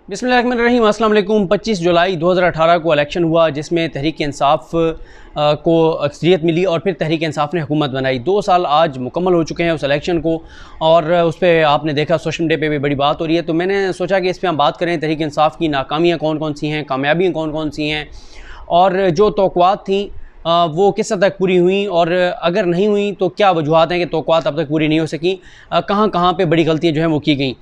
बिस्मिल्लाहिर्रहमानिर्रहीम। अस्सलाम वालेकुम। 25 जुलाई 2018 को इलेक्शन हुआ जिसमें तहरीक इंसाफ को अक्सरियत मिली और फिर तहरीक इंसाफ ने हुकूमत बनाई। 2 साल आज मुकम्मल हो चुके हैं उस इलेक्शन को और उस पर आपने देखा सोशल मीडिया पे भी बड़ी बात हो रही है। तो मैंने सोचा कि इस पर हम बात करें, तहरीक इंसाफ की नाकामियाँ कौन कौन सी हैं, कामयाबियाँ कौन कौन सी हैं और जो तौक़ुआत थी वो किस हद तक पूरी हुई और अगर नहीं हुई तो क्या वजूहात हैं कि तौक़ुआत अब तक पूरी नहीं हो सकी, कहाँ कहाँ पे बड़ी गलतियाँ जो हैं वो की गई।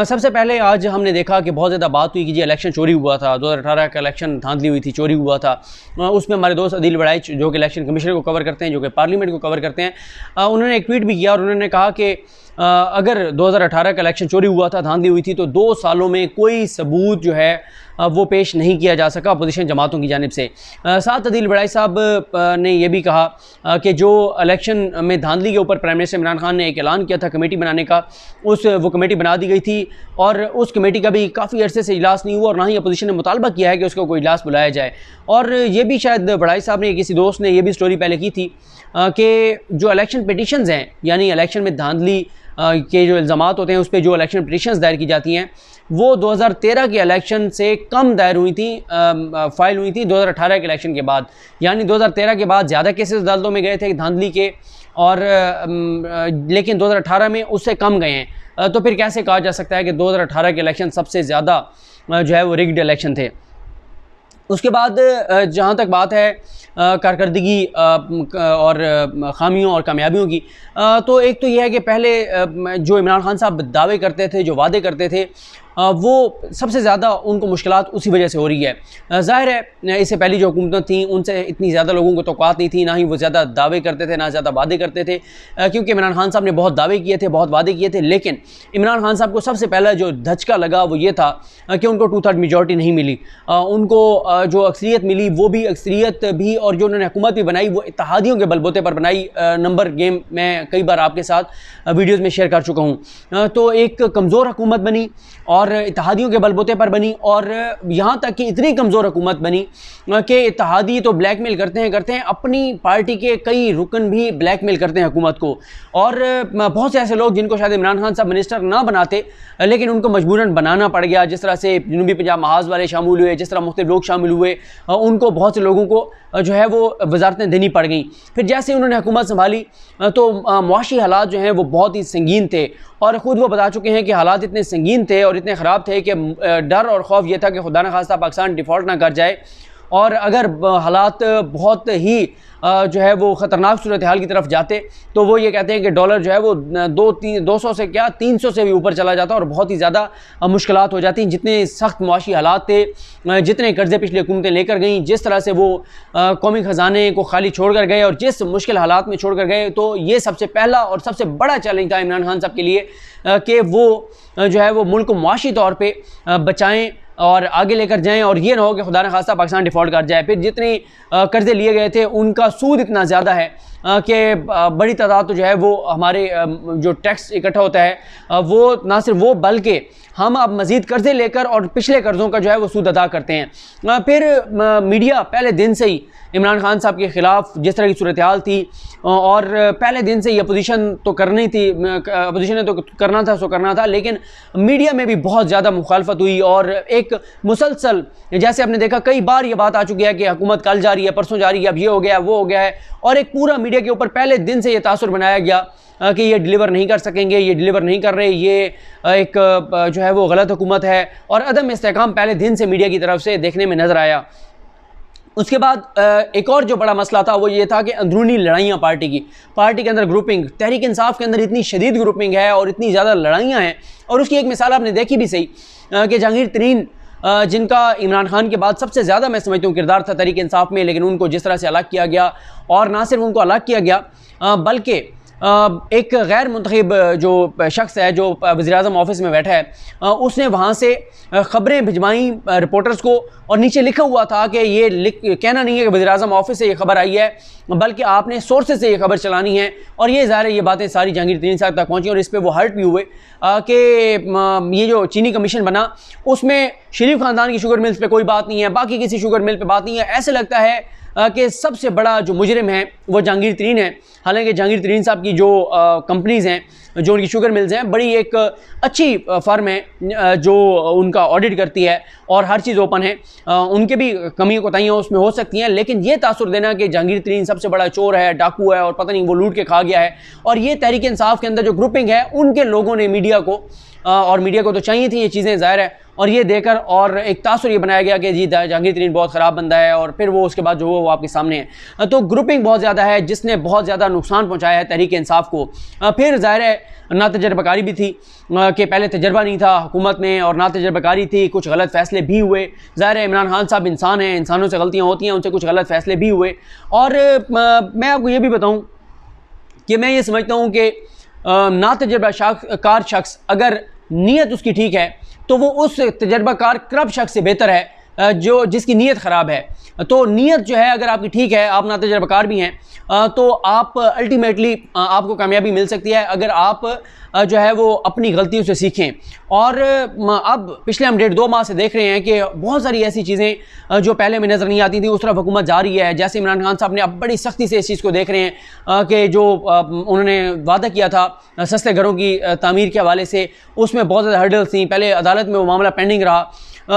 सबसे पहले आज हमने देखा कि बहुत ज़्यादा बात हुई कि जी इलेक्शन चोरी हुआ था, 2018 का इलेक्शन धांधली हुई थी, चोरी हुआ था। उसमें हमारे दोस्त अदील बड़ाइच जो कि इलेक्शन कमीशनर को कवर करते हैं, जो कि पार्लियामेंट को कवर करते हैं, उन्होंने एक ट्वीट भी किया और उन्होंने कहा कि अगर 2018 का इलेक्शन चोरी हुआ था, धांधली हुई थी, तो 2 सालों में कोई सबूत जो है वो पेश नहीं किया जा सका अपोजिशन जमातों की जानिब से। साथ अदील बड़ाई साहब ने यह भी कहा कि जो इलेक्शन में धांधली के ऊपर प्राइम मिनिस्टर इमरान खान ने एक ऐलान किया था कमेटी बनाने का, वो कमेटी बना दी गई थी और उस कमेटी का भी काफ़ी अरसे से इजलास नहीं हुआ और ना ही अपोजिशन ने मुतालबा किया है कि उसका कोई इजलास बुलाया जाए। और ये भी शायद बड़ाई साहब ने, किसी दोस्त ने, ये भी स्टोरी पहले की थी कि जो इलेक्शन पिटिशंस हैं, यानी इलेक्शन में धांधली के जो इल्ज़ामात होते हैं उस पर जो इलेक्शन पिटिशंस दायर की जाती हैं, वो 2013 के इलेक्शन से कम दायर हुई थी, फाइल हुई थी 2018 के इलेक्शन के बाद। यानी 2013 के बाद ज़्यादा केसेस अदालतों में गए थे धांधली के और लेकिन 2018 में उससे कम गए हैं। तो फिर कैसे कहा जा सकता है कि 2018 के इलेक्शन सबसे ज़्यादा जो है वो रिग्ड इलेक्शन थे। उसके बाद जहाँ तक बात है कारकर्दगी और ख़ामियों और कामयाबियों की, तो एक तो यह है कि पहले जो इमरान खान साहब दावे करते थे, जो वादे करते थे, वो सबसे ज़्यादा उनको मुश्किलात उसी वजह से हो रही है। ज़ाहिर है इससे पहली जो हुकूमतें थीं उनसे इतनी ज़्यादा लोगों को तौक़ुआत नहीं थी, ना ही वो ज़्यादा दावे करते थे, ना ज़्यादा वादे करते थे, क्योंकि इमरान खान साहब ने बहुत दावे किए थे, बहुत वादे किए थे। लेकिन इमरान खान साहब को सबसे पहला जो धचका लगा वो ये था कि उनको 2/3 मेजॉरिटी नहीं मिली। उनको जो अक्सरियत मिली वो भी अक्सरियत भी, और जो उन्होंने हुकूमत भी बनाई वो इत्तेहादियों के बलबूते पर बनाई। नंबर गेम मैं कई बार आपके साथ वीडियोज़ में शेयर कर चुका हूँ। तो एक कमज़ोर हुकूमत बनी और इत्तेहादियों के बलबूते पर बनी, और यहाँ तक कि इतनी कमज़ोर हुकूमत बनी कि इत्तेहादी तो ब्लैकमेल करते हैं, अपनी पार्टी के कई रुकन भी ब्लैकमेल करते हैं हुकूमत को। और बहुत से ऐसे लोग जिनको शायद इमरान खान साहब मिनिस्टर ना बनाते लेकिन उनको मजबूरन बनाना पड़ गया, जिस तरह से जनूबी पंजाब महाज वाले शामिल हुए, जिस तरह मुख्तलिफ लोग शामिल हुए, उनको बहुत से लोगों को जो है वो वजारतें देनी पड़ गई। फिर जैसे उन्होंने हुकूमत संभाली तो मुआशी हालात जो हैं वो बहुत ही संगीन थे और ख़ुद वो बता चुके हैं कि हालात इतने संगीन थे और इतने ख़राब थे कि डर और खौफ ये था कि खुदा न खास्ता पाकिस्तान डिफ़ॉल्ट ना कर जाए, और अगर हालात बहुत ही जो है वो ख़तरनाक सूरत हाल की तरफ जाते तो वो ये कहते हैं कि डॉलर जो है वो 200 से क्या 300 से भी ऊपर चला जाता और बहुत ही ज़्यादा मुश्किलात हो जाती। जितने सख्त मुआशी हालात थे, जितने कर्ज़े पिछली हुकूमतें लेकर गईं, जिस तरह से वो कौमी ख़जाने को खाली छोड़ कर गए और जिस मुश्किल हालात में छोड़ कर गए, तो ये सबसे पहला और सबसे बड़ा चैलेंज था इमरान खान साहब के लिए कि वो जो है वो मुल्क को मुआशी तौर पर बचाएँ और आगे लेकर जाएं, और ये ना हो कि खुदा न खास्ता पाकिस्तान डिफ़ॉल्ट कर जाए। फिर जितने कर्ज़े लिए गए थे उनका सूद इतना ज़्यादा है कि बड़ी तादाद तो जो है वो हमारे जो टैक्स इकट्ठा होता है वो ना सिर्फ वो बल्कि हम अब मज़ीद कर्ज़े लेकर और पिछले कर्ज़ों का जो है वो सूद अदा करते हैं। फिर मीडिया पहले दिन से ही इमरान खान साहब के ख़िलाफ़ जिस तरह की सूरत हाल थी और पहले दिन से ही अपोजिशन तो करनी थी, अपोजिशन ने तो करना था सो करना था, लेकिन मीडिया में भी बहुत ज़्यादा मुखालफत हुई और एक मुसलसल, जैसे आपने देखा कई बार ये बात आ चुकी है कि हुकूमत कल जा रही है, परसों जा रही है, अब ये हो गया वो हो गया है, और एक पूरा मीडिया के ऊपर पहले दिन से ये तासुर बनाया गया कि ये डिलीवर नहीं कर सकेंगे, ये डिलीवर नहीं कर रहे, ये एक जो है वो गलत हुकूमत है, और अदम इस्तेहकाम पहले दिन से मीडिया की तरफ से देखने में नज़र आया। उसके बाद एक और जो बड़ा मसला था वो ये था कि अंदरूनी लड़ाइयाँ पार्टी के अंदर ग्रुपिंग, तहरीक इंसाफ के अंदर इतनी शदीद ग्रुपिंग है और इतनी ज़्यादा लड़ाइयाँ हैं। और उसकी एक मिसाल आपने देखी भी सही कि जहांगीर तरीन, जिनका इमरान खान के बाद सबसे ज़्यादा मैं समझता हूँ किरदार था तहरीक इंसाफ में, लेकिन उनको जिस तरह से अलग किया गया, और ना सिर्फ उनको अलग किया गया बल्कि एक गैर मुंतखब जो शख्स है जो वज़ीर-ए-आज़म ऑफिस में बैठा है, उसने वहाँ से ख़बरें भिजवाई रिपोर्टर्स को, और नीचे लिखा हुआ था कि ये कहना नहीं है कि वज़ीर-ए-आज़म ऑफिस से ये खबर आई है, बल्कि आपने सोर्सेज से ये खबर चलानी है। और ये ज़ाहिर है ये बातें सारी जहांगीर तरीन साहब तक पहुँची और इस पर वो हर्ट भी हुए कि ये जो चीनी कमीशन बना उसमें शरीफ ख़ानदान की शुगर मिल्स पे कोई बात नहीं है, बाकी किसी शुगर मिल पे बात नहीं है। ऐसे लगता है कि सबसे बड़ा जो मुजरिम है वो जहांगीर तरीन है। हालांकि जहांगीर तरीन साहब की जो कंपनीज़ हैं, जो उनकी शुगर मिल्स हैं, बड़ी एक अच्छी फर्म है जो उनका ऑडिट करती है और हर चीज़ ओपन है। उनके भी कमी कोताहियाँ उसमें हो सकती हैं, लेकिन ये तासुर देना कि जहांगीर तरीन सबसे बड़ा चोर है, डाकू है और पता नहीं वो लूट के खा गया है, और ये तहरीक इंसाफ के अंदर जो ग्रुपिंग है उनके लोगों ने मीडिया को, और मीडिया को तो चाहिए थी ये चीज़ें, ज़ाहिर है, और ये देकर और एक तासुर ये बनाया गया कि जी जहांगीर तरीन बहुत ख़राब बंदा है, और फिर वो उसके बाद जो हुआ वो आपके सामने है। तो ग्रुपिंग बहुत ज़्यादा है जिसने बहुत ज़्यादा नुकसान पहुँचाया है तहरीक इंसाफ को। फिर ज़ाहिर है ना तजर्बाकारी भी थी कि पहले तजर्बा नहीं था हुकूमत में, और ना तजर्बाकारी थी, कुछ गलत फैसले भी हुए। ज़ाहिर है इमरान खान साहब इंसान हैं, इंसानों से गलतियाँ होती हैं, उनसे कुछ गलत फैसले भी हुए। और मैं आपको ये भी बताऊँ कि मैं ये समझता हूँ कि ना तजर्बाकार शख्स अगर नीयत उसकी ठीक है तो वो उस तजर्बाकार करप्ट शख्स से बेहतर है जो जिसकी नीयत ख़राब है। तो नीयत जो है अगर आपकी ठीक है, आप ना तजर्बाकार भी हैं, तो आप अल्टीमेटली आपको कामयाबी मिल सकती है अगर आप जो है वो अपनी गलतियों से सीखें। और अब पिछले हम 1.5-2 माह से देख रहे हैं कि बहुत सारी ऐसी चीज़ें जो पहले में नज़र नहीं आती थी उस तरफ हुकूमत जा रही है। जैसे इमरान खान साहब ने अब बड़ी सख्ती से इस चीज़ को देख रहे हैं कि जो उन्होंने वादा किया था सस्ते घरों की तामीर के हवाले से, उसमें बहुत ज़्यादा हर्डल्स थी, पहले अदालत में वो मामला पेंडिंग रहा,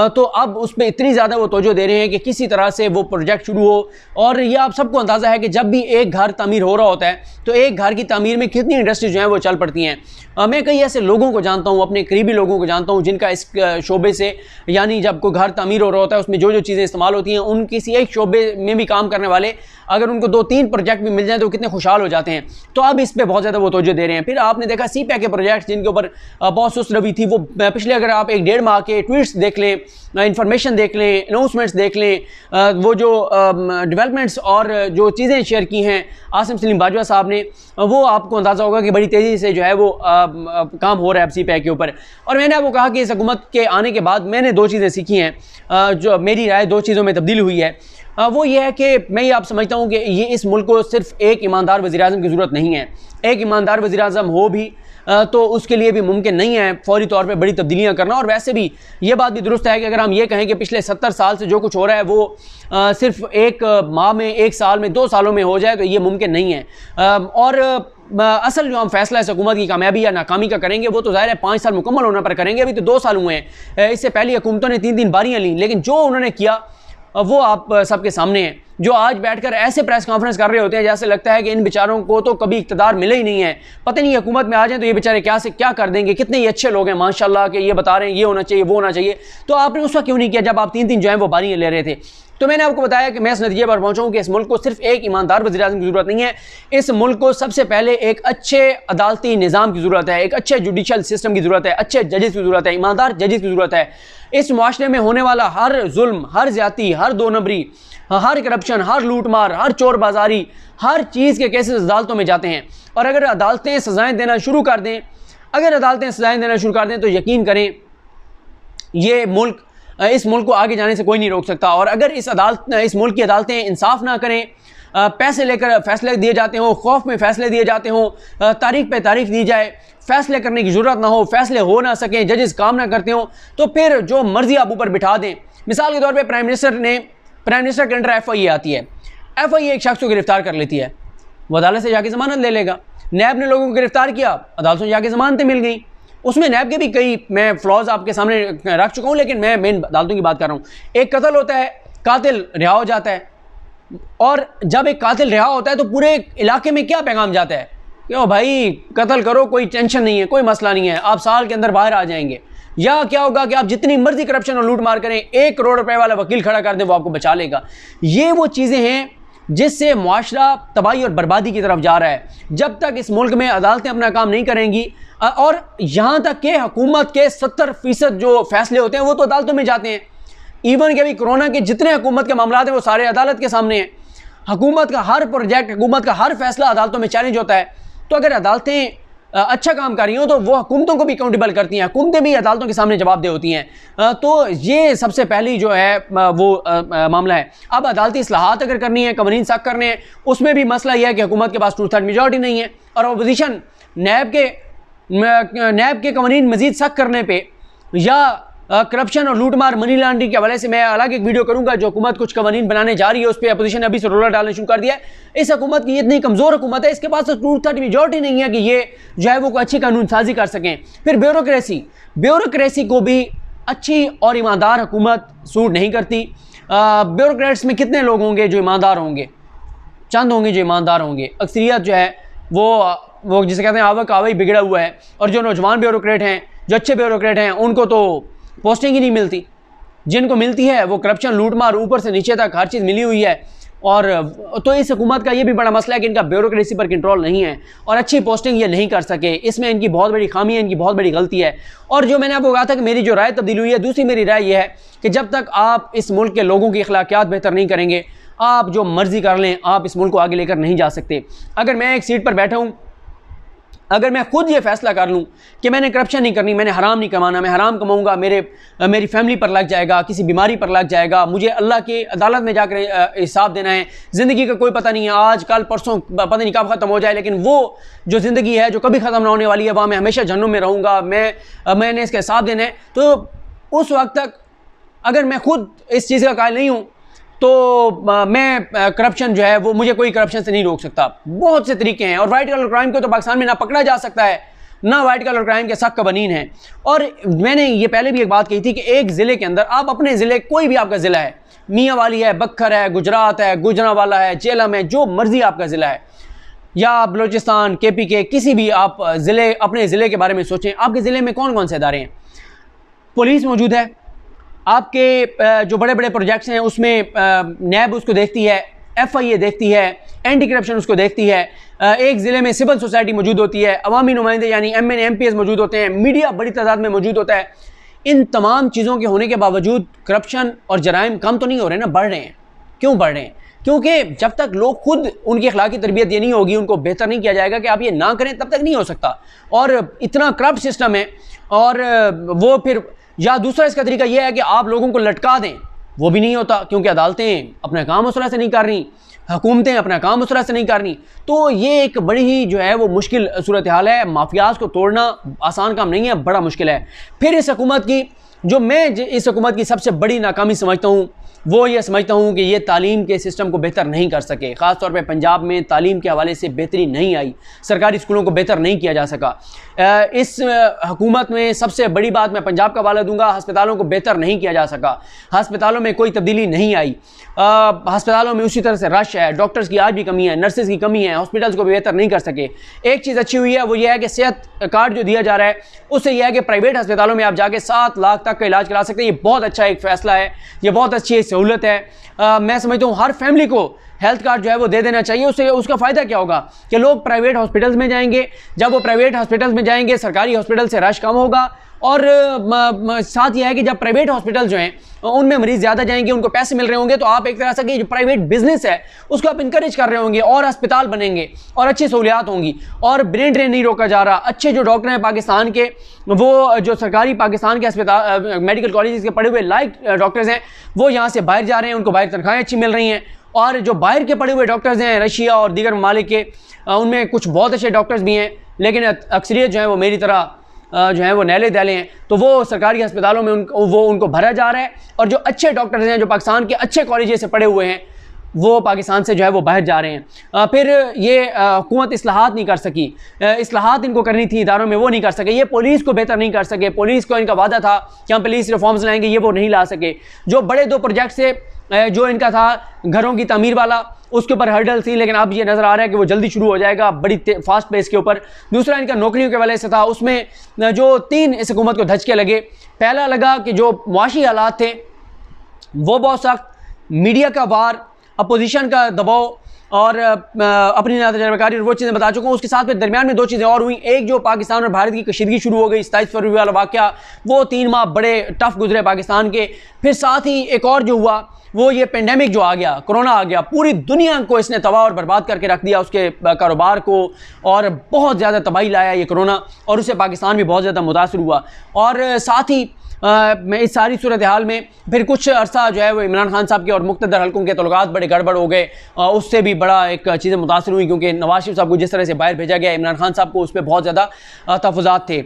तो अब उस पर इतनी ज़्यादा वो तवज्जो दे रहे हैं कि किसी तरह से वो प्रोजेक्ट शुरू हो। और ये आप सबको अंदाज़ा है कि जब भी एक घर तामीर हो रहा होता है तो एक घर की तामीर में कितनी इंडस्ट्री जो है वो चल पड़ती हैं। मैं कई ऐसे लोगों को जानता हूँ, अपने करीबी लोगों को जानता हूँ जिनका इस शोबे से, यानी जब कोई घर तामीर हो रहा होता है उसमें जो जो चीज़ें इस्तेमाल होती हैं, उन किसी एक शोबे में भी काम करने वाले अगर उनको 2-3 प्रोजेक्ट भी मिल जाए तो कितने खुशहाल हो जाते हैं। तो अब इस पर बहुत ज़्यादा वो तवज्जो दे रहे हैं। फिर आपने देखा CPEC के प्रोजेक्ट जिनके ऊपर बहुत सुस्त रवि थी, वो पिछले अगर आप 1-1.5 माह के ट्वीट्स देख लें, इंफॉर्मेशन देख लें, अनाउंसमेंट्स देख लें, वो जो डेवलपमेंट्स और जो चीज़ें शेयर की हैं आसिम सलीम बाजवा साहब ने, वो आपको अंदाज़ा होगा कि बड़ी तेज़ी से जो है वो काम हो रहा है अब CPEC के ऊपर। और मैंने आपको कहा कि इस हुकूमत के आने के बाद मैंने 2 चीज़ें सीखी हैं, जो मेरी राय 2 चीज़ों में तब्दील हुई है। वो ये है कि मैं ये आप समझता हूँ कि ये इस मुल्क को सिर्फ एक ईमानदार वज़ीर-ए-आज़म की ज़रूरत नहीं है। एक ईमानदार वज़ीर-ए-आज़म हो भी तो उसके लिए भी मुमकिन नहीं है फौरी तौर पे बड़ी तब्दीलियाँ करना। और वैसे भी ये बात भी दुरुस्त है कि अगर हम ये कहें कि पिछले 70 साल से जो कुछ हो रहा है वो सिर्फ 1 माह में, 1 साल में, 2 सालों में हो जाए, तो ये मुमकिन नहीं है। और असल जो हम फैसला इस हुकूमत की कामयाबी या नाकामी का करेंगे वो तो ज़ाहिर है 5 साल मुकम्मल होने पर करेंगे। अभी तो 2 साल हुए हैं, इससे पहले हुकूमतों ने 3-3 बारियाँ लीं, लेकिन जो उन्होंने किया वो आप सबके सामने है। जो आज बैठकर ऐसे प्रेस कॉन्फ्रेंस कर रहे होते हैं जैसे लगता है कि इन बेचारों को तो कभी इक़्तिदार मिले ही नहीं है, पता नहीं हुकूमत में आ जाए तो ये बेचारे क्या से क्या कर देंगे, कितने ये अच्छे लोग हैं माशाल्लाह कि ये बता रहे हैं ये होना चाहिए वो होना चाहिए। तो आपने उस वक्त क्यों नहीं किया जब आप 3-3 जो है वो बारियाँ ले रहे थे? तो मैंने आपको बताया कि मैं इस नतीजे पर पहुंचा हूं कि इस मुल्क को सिर्फ एक ईमानदार वज़ीर-ए-आज़म की ज़रूरत नहीं है, इस मुल्क को सबसे पहले एक अच्छे अदालती निज़ाम की ज़रूरत है, एक अच्छे जुडिशल सिस्टम की ज़रूरत है, अच्छे जजेस की ज़रूरत है, ईमानदार जजेस की ज़रूरत है। इस मुआशरे में होने वाला हर जुल्म, हर ज़्यादती, हर 2 नंबरी, हर करप्शन, हर लूट मार, हर चोर बाजारी, हर चीज़ के केसेस अदालतों में जाते हैं। और अगर अदालतें सज़ाएँ देना शुरू कर दें, अगर अदालतें सज़ाएँ देना शुरू कर दें तो यकीन करें ये मुल्क, इस मुल्क को आगे जाने से कोई नहीं रोक सकता। और अगर इस मुल्क की अदालतें इंसाफ ना करें, पैसे लेकर फैसले दिए जाते हों, खौफ में फैसले दिए जाते हों, तारीख पे तारीख दी जाए, फैसले करने की ज़रूरत ना हो, फैसले हो ना सकें, जजेस काम ना करते हों, तो फिर जो मर्जी आप ऊपर बिठा दें। मिसाल के तौर पर प्राइम मिनिस्टर के अंडर FIA आती है, FIA एक शख्स को गिरफ्तार कर लेती है, वो अदालत से जाके ज़मानत ले लेगा। नैब ने लोगों को गिरफ्तार किया, अदालतों से जाके ज़मानतें मिल गई। उसमें नैब के भी कई मैं फ्लॉज आपके सामने रख चुका हूँ, लेकिन मैं मेन अदालतों की बात कर रहा हूँ। एक कत्ल होता है, कातिल रिहा हो जाता है, और जब एक कातिल रिहा होता है तो पूरे इलाके में क्या पैगाम जाता है, क्यों भाई कत्ल करो, कोई टेंशन नहीं है, कोई मसला नहीं है, आप साल के अंदर बाहर आ जाएंगे। या क्या होगा कि आप जितनी मर्जी करप्शन और लूट मार करें, 1 करोड़ रुपए वाला वकील खड़ा कर दें, वो आपको बचा लेगा। ये वो चीज़ें हैं जिससे मुआशरा तबाही और बर्बादी की तरफ जा रहा है। जब तक इस मुल्क में अदालतें अपना काम नहीं करेंगी, और यहाँ तक कि हुकूमत के 70% जो फैसले होते हैं वो तो अदालतों में जाते हैं। इवन कि अभी कोरोना के जितने हुकूमत के मामला हैं वो सारे अदालत के सामने हैं। हुकूमत का हर प्रोजेक्ट, हुकूमत का हर फैसला अदालतों में चैलेंज होता है। तो अगर अदालतें अच्छा काम कर रही हो तो वो हुकूमतों को भी अकाउंटेबल करती हैं, हुकूमतें भी अदालतों के सामने जवाबदेह होती हैं। तो ये सबसे पहली जो है वो मामला है। अब अदालती इस्लाहात अगर करनी है, कवानीन सख्त करने हैं, उसमें भी मसला यह है कि हुकूमत के पास 2/3 मेजॉरिटी नहीं है, और अपोजिशन नैब के कवानीन मजीद सख्त करने पर या करप्शन और लूटमार मनी लॉन्ड्रिंग के हवाले से मैं अलग एक वीडियो करूंगा। जो हुकूमत कुछ कवानीन बनाने जा रही है उस पर अपोजिशन अभी से रोलर डालना शुरू कर दिया है। इस हुकूमत की इतनी कमज़ोर हुकूमत है, इसके पास तो 2/3 मेजॉरिटी नहीं है कि ये जो है वो कोई अच्छी कानून साजी कर सकें। फिर ब्यूरोक्रेसी को भी अच्छी और ईमानदार हुकूमत सूट नहीं करती। ब्यूरोक्रेट्स में कितने लोग होंगे जो ईमानदार होंगे? चंद होंगे जो ईमानदार होंगे। अक्सरियत जो है वो जिसे कहते हैं आवक आवाई बिगड़ा हुआ है। और जो नौजवान ब्यूरोक्रेट हैं, जो अच्छे ब्यूरोक्रेट हैं, उनको तो पोस्टिंग ही नहीं मिलती। जिनको मिलती है वो करप्शन लूटमार ऊपर से नीचे तक हर चीज़ मिली हुई है। और तो इस हुकूमत का ये भी बड़ा मसला है कि इनका ब्यूरोक्रेसी पर कंट्रोल नहीं है और अच्छी पोस्टिंग ये नहीं कर सके। इसमें इनकी बहुत बड़ी खामी है, इनकी बहुत बड़ी गलती है। और जो मैंने आपको कहा था कि मेरी जो राय तब्दील हुई है, दूसरी मेरी राय यह है कि जब तक आप इस मुल्क के लोगों की अखलाकियात बेहतर नहीं करेंगे, आप जो मर्जी कर लें, आप इस मुल्क को आगे लेकर नहीं जा सकते। अगर मैं एक सीट पर बैठा हूँ, अगर मैं खुद ये फैसला कर लूँ कि मैंने करप्शन नहीं करनी, मैंने हराम नहीं कमाना, मैं हराम कमाऊँगा, मेरी फैमिली पर लग जाएगा, किसी बीमारी पर लग जाएगा, मुझे अल्लाह की अदालत में जाकर हिसाब देना है, ज़िंदगी का कोई पता नहीं है, आज कल परसों पता नहीं कब ख़त्म हो जाए, लेकिन वो जो ज़िंदगी है जो कभी ख़त्म ना होने वाली है, वहाँ मैं हमेशा जहन्नुम में रहूँगा, मैंने इसका हिसाब देना है। तो उस वक्त तक अगर मैं खुद इस चीज़ का कायल नहीं हूँ तो मैं करप्शन जो है वो मुझे कोई करप्शन से नहीं रोक सकता। बहुत से तरीके हैं। और वाइट कलर क्राइम को तो पाकिस्तान में ना पकड़ा जा सकता है, ना वाइट कलर क्राइम के सख्त कवानीन हैं। और मैंने ये पहले भी एक बात कही थी कि एक ज़िले के अंदर, आप अपने ज़िले, कोई भी आपका ज़िला है, मियाँ वाली है, बखर है, गुजरात है, गुजरांवाला है, जेलम है, जो मर्जी आपका ज़िला है, या बलोचिस्तान, KP के किसी भी आप ज़िले, अपने ज़िले के बारे में सोचें। आपके ज़िले में कौन कौन से इदारे हैं? पुलिस मौजूद है, आपके जो बड़े बड़े प्रोजेक्ट्स हैं उसमें नैब उसको देखती है, FIA देखती है, एंटी करप्शन उसको देखती है। एक ज़िले में सिविल सोसाइटी मौजूद होती है, अवामी नुमाइंदे यानी MN MPs मौजूद होते हैं, मीडिया बड़ी तादाद में मौजूद होता है। इन तमाम चीज़ों के होने के बावजूद करप्शन और जराइम कम तो नहीं हो रहे ना, बढ़ रहे हैं। क्यों बढ़ रहे हैं? क्योंकि जब तक लोग खुद, उनकी अखलाकी तरबियत ये नहीं होगी, उनको बेहतर नहीं किया जाएगा कि आप ये ना करें, तब तक नहीं हो सकता। और इतना करप्ट सिस्टम है। और वो फिर, या दूसरा इसका तरीका यह है कि आप लोगों को लटका दें, वो भी नहीं होता क्योंकि अदालतें अपना काम उस तरह से नहीं कर रही, हुकूमतें अपना काम उस तरह से नहीं कर रही। तो ये एक बड़ी ही जो है वो मुश्किल सूरत हाल है। माफियाज को तोड़ना आसान काम नहीं है, बड़ा मुश्किल है। फिर इस हुकूमत की, जो मैं इस हुकूमत की सबसे बड़ी नाकामी समझता हूँ, वो ये समझता हूँ कि ये तालीम के सिस्टम को बेहतर नहीं कर सके। ख़ास तौर पे पंजाब में तालीम के हवाले से बेहतरी नहीं आई, सरकारी स्कूलों को बेहतर नहीं किया जा सका। इस हुकूमत में सबसे बड़ी बात मैं पंजाब का हवाला दूंगा, अस्पतालों को बेहतर नहीं किया जा सका, अस्पतालों में कोई तब्दीली नहीं आई। अस्पतालों में उसी तरह से रश है, डॉक्टर्स की आज भी कमी है, नर्सेज की कमी है, हॉस्पिटल्स को भी बेहतर नहीं कर सके। एक चीज़ अच्छी हुई है, वो ये है कि सेहत कार्ड जो दिया जा रहा है उससे यह है कि प्राइवेट अस्पतालों में आप जाके 7 लाख तक का इलाज करा सकते हैं। ये बहुत अच्छा एक फ़ैसला है, ये बहुत अच्छी सहूलत है। मैं समझता हूँ हर फैमिली को हेल्थ कार्ड जो है वो दे देना चाहिए। उससे उसका फ़ायदा क्या होगा कि लोग प्राइवेट हॉस्पिटल्स में जाएंगे, जब वो प्राइवेट हॉस्पिटल्स में जाएंगे सरकारी हॉस्पिटल से रश कम होगा। और साथ ये है कि जब प्राइवेट हॉस्पिटल जो हैं उनमें मरीज़ ज़्यादा जाएंगे, उनको पैसे मिल रहे होंगे, तो आप एक तरह से कि जो प्राइवेट बिजनेस है उसको आप इंकरेज कर रहे होंगे, और अस्पताल बनेंगे और अच्छी सहूलियात होंगी। और ब्रेन ड्रेन नहीं रोका जा रहा। अच्छे जो डॉक्टर हैं पाकिस्तान के, वो जो सरकारी पाकिस्तान के अस्पताल, मेडिकल कॉलेज के पढ़े हुए लाइक डॉक्टर्स हैं, वो यहाँ से बाहर जा रहे हैं, उनको बाहर तनख्वाहें अच्छी मिल रही हैं। और जो बाहर के पढ़े हुए डॉक्टर्स हैं रशिया और दीगर ममालिक के, उनमें कुछ बहुत अच्छे डॉक्टर्स भी हैं, लेकिन अक्सरियत जो है वो मेरी तरह जो है वो नैले दैले हैं। तो वो सरकारी अस्पतालों में उनको भरा जा रहा है। और जो अच्छे डॉक्टर्स हैं, जो पाकिस्तान के अच्छे कॉलेज से पढ़े हुए हैं, वो पाकिस्तान से जो है वो बाहर जा रहे हैं। फिर ये हुकूमत इस्लाहात नहीं कर सकी, इस्लाहात इनको करनी थी इदारों में, वो नहीं कर सके। ये पुलिस को बेहतर नहीं कर सके। पुलिस को इनका वादा था कि हम पुलिस रिफॉर्म्स लाएंगे, ये वो नहीं ला सके। जो बड़े 2 प्रोजेक्ट से जो इनका था घरों की तमीर वाला, उसके ऊपर हर्डल थी, लेकिन अब ये नज़र आ रहा है कि वो जल्दी शुरू हो जाएगा बड़ी फास्ट पेस के ऊपर। दूसरा इनका नौकरियों के वाले से था, उसमें जो 3 इस हुकूमत को धचके लगे। पहला लगा कि जो मुआशी हालात थे वो बहुत सख्त, मीडिया का वार, अपोजिशन का दबाव और अपनी तजर्बाकारी और वो चीज़ें बता चुका हूँ। उसके साथ फिर दरमियान में 2 चीज़ें और हुई। एक जो पाकिस्तान और भारत की कशीदगी शुरू हो गई, 27 फरवरी वाला वाक़या, वो 3 माह बड़े टफ गुजरे पाकिस्तान के। फिर साथ ही एक और जो हुआ वो ये पेंडेमिक जो आ गया, कोरोना आ गया, पूरी दुनिया को इसने तबाह और बर्बाद करके रख दिया, उसके कारोबार को, और बहुत ज़्यादा तबाही लाया ये कोरोना, और उससे पाकिस्तान भी बहुत ज़्यादा मुतासर हुआ। और साथ ही मैं इस सारी सूरत हाल में फिर कुछ अरसा जो है वो इमरान खान साहब के और मुख्तदर हलकों के तल्लुकात बड़े गड़बड़ हो गए, उससे भी बड़ा एक चीज़ें मुतासर हुई, क्योंकि नवाज शरीफ साहब को जिस तरह से बाहर भेजा गया, इमरान खान साहब को उस पर बहुत ज़्यादा तहफ़्फ़ुज़ात थे।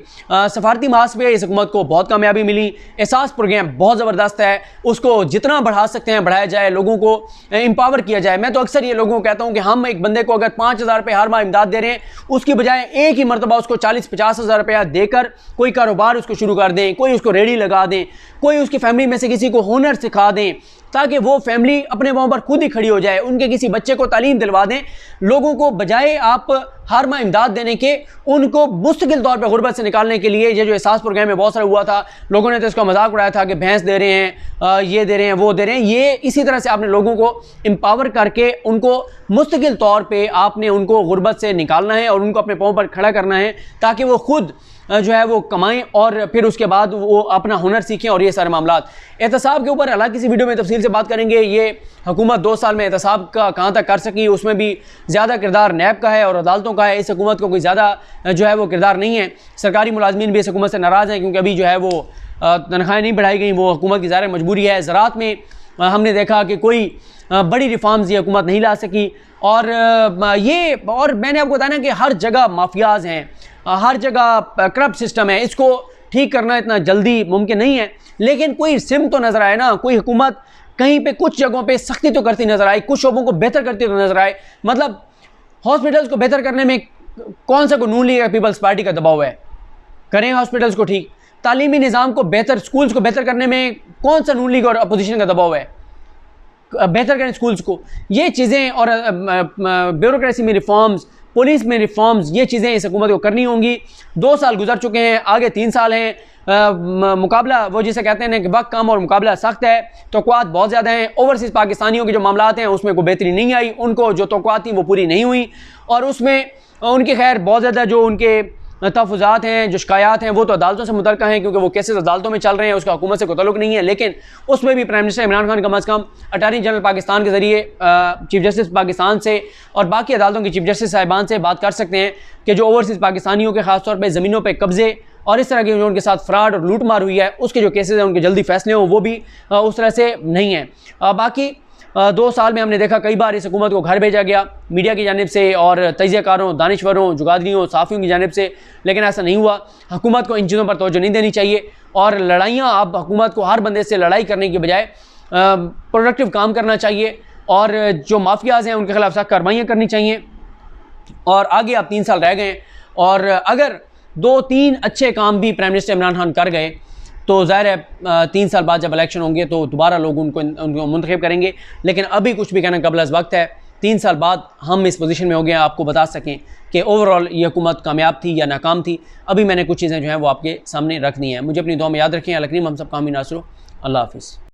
सफारती मास पे इस हुकूमत को बहुत कामयाबी मिली। एहसास प्रोग्राम बहुत ज़बरदस्त है, उसको जितना बढ़ा सकते हैं बढ़ाया जाए, लोगों को एम्पावर किया जाए। मैं तो अक्सर ये लोगों को कहता हूँ कि हम एक बंदे को अगर 5,000 रुपये हर माह इमदाद दे रहे हैं, उसकी बजाय एक ही मरतबा उसको 40-50 हज़ार रुपया देकर कोई कारोबार उसको शुरू कर दें, कोई उसको रेडी लगा दें, कोई उसकी फैमिली में से किसी को हुनर सिखा दें, ताकि वो फैमिली अपने पाँव पर खुद ही खड़ी हो जाए, उनके किसी बच्चे को तालीम दिलवा दें। लोगों को बजाय आप हर माह इमदाद देने के, उनको मुस्तकिल तौर पर गुर्बत से निकालने के लिए ये जो एहसास प्रोग्राम में बहुत सारा हुआ था, लोगों ने तो इसका मजाक उड़ाया था कि भैंस दे रहे हैं, ये दे रहे हैं, वो दे रहे हैं। ये इसी तरह से आपने लोगों को एम्पावर करके उनको मुस्तकिल तौर पर आपने उनको गुर्बत से निकालना है और उनको अपने पाँव पर खड़ा करना है, ताकि वो खुद जो है वो कमाएं और फिर उसके बाद वो अपना हुनर सीखें। और ये सारे मामलात एहतसाब के ऊपर अलग किसी वीडियो में तफसील से बात करेंगे। ये हुकूमत 2 साल में एहतसाब का कहाँ तक कर सकी, उसमें भी ज़्यादा किरदार नैब का है और अदालतों का है। इस हुकूमत को कोई ज़्यादा जो है वो किरदार नहीं है। सरकारी मुलाजमीन भी इस हुकूमत से नाराज़ हैं, क्योंकि अभी जो है वो तनख्वाहें नहीं बढ़ाई गई, वो हुकूमत की ज़ाहिर मजबूरी है। ज़राअत में हमने देखा कि कोई बड़ी रिफॉर्म्स ये हुकूमत नहीं ला सकी। और मैंने आपको बताया ना कि हर जगह माफियाज हैं, हर जगह करप्ट सिस्टम है। इसको ठीक करना इतना जल्दी मुमकिन नहीं है, लेकिन कोई सिम तो नज़र आए ना, कोई हुकूमत कहीं पे कुछ जगहों पे सख्ती तो करती नज़र आए, कुछ शोबों को बेहतर करती तो नज़र आए। मतलब हॉस्पिटल्स को बेहतर करने में कौन सा को नून लीग या पीपल्स पार्टी का दबाव है? करें हॉस्पिटल्स को ठीक। तालीमी निज़ाम को बेहतर, स्कूल्स को बेहतर करने में कौन सा नून लीग और अपोजिशन का दबाव है? बेहतर करें स्कूल्स को। ये चीज़ें और ब्यूरोक्रेसी में रिफॉर्म्स, पुलिस में रिफॉर्म्स, ये चीज़ें इस हुकूमत को करनी होंगी। 2 साल गुजर चुके हैं, आगे 3 साल हैं। मुकाबला वो जिसे कहते हैं कि वक्त कम और मुकाबला सख्त है, तौक़ुआत बहुत ज़्यादा हैं। ओवरसीज़ पाकिस्तानियों के जो मामलात हैं उसमें कोई बेहतरी नहीं आई, उनको जो तौक़ुआत थी वो पूरी नहीं हुई, और उसमें उनकी खैर बहुत ज़्यादा जो उनके तहफ़्फ़ुज़ात हैं, जो शिकायत हैं, वो तो अदालतों से मुतल्लक़ हैं, क्योंकि वो केसेस अदालतों में चल रहे हैं, उसका हुकूमत से कोई ताल्लुक़ नहीं है। लेकिन उसमें भी प्राइम मिनिस्टर इमरान खान कम अज़ कम अटॉर्नी जनरल पाकिस्तान के ज़रिए चीफ जस्टिस पाकिस्तान से और बाकी अदालतों की चीफ जस्टिस साहिबान से बात कर सकते हैं कि जो ओवरसीज़ पाकिस्तानियों के ख़ास तौर पर ज़मीनों पर कब्ज़े और इस तरह की जो उनके साथ फ्रॉड और लूट मार हुई है, उसके जो केसेस हैं उनके जल्दी फैसले हों, वो भी उस तरह से नहीं है। बाकी 2 साल में हमने देखा कई बार इस हुकूमत को घर भेजा गया मीडिया की जानिब से और तजियाकारों, दानिशवरों, जुगादरियों, साफ़ियों की जानिब से, लेकिन ऐसा नहीं हुआ। हुकूमत को इन चीज़ों पर तवज्जो नहीं देनी चाहिए, और लड़ाइयाँ अब हुकूमत को हर बंदे से लड़ाई करने की बजाय प्रोडक्टिव काम करना चाहिए, और जो माफियाज़ हैं उनके खिलाफ सख्त कार्रवाइयाँ करनी चाहिए। और आगे अब 3 साल रह गए, और अगर 2-3 अच्छे काम भी प्राइम मिनिस्टर इमरान खान कर गए तो ज़ाहिर है 3 साल बाद जब इलेक्शन होंगे तो दोबारा लोग उनको मुंतखब करेंगे। लेकिन अभी कुछ भी कहना कबल अज़ वक्त है। 3 साल बाद हम इस पोजीशन में हो गए आपको बता सकें कि ओवरऑल ये हुकूमत कामयाब थी या नाकाम थी। अभी मैंने कुछ चीज़ें जो हैं वो आपके सामने रख दी हैं। मुझे अपनी दुआ में याद रखें। अल्लाह करीम हम सब कामयाब नासरो। अल्लाह हाफ़िज़।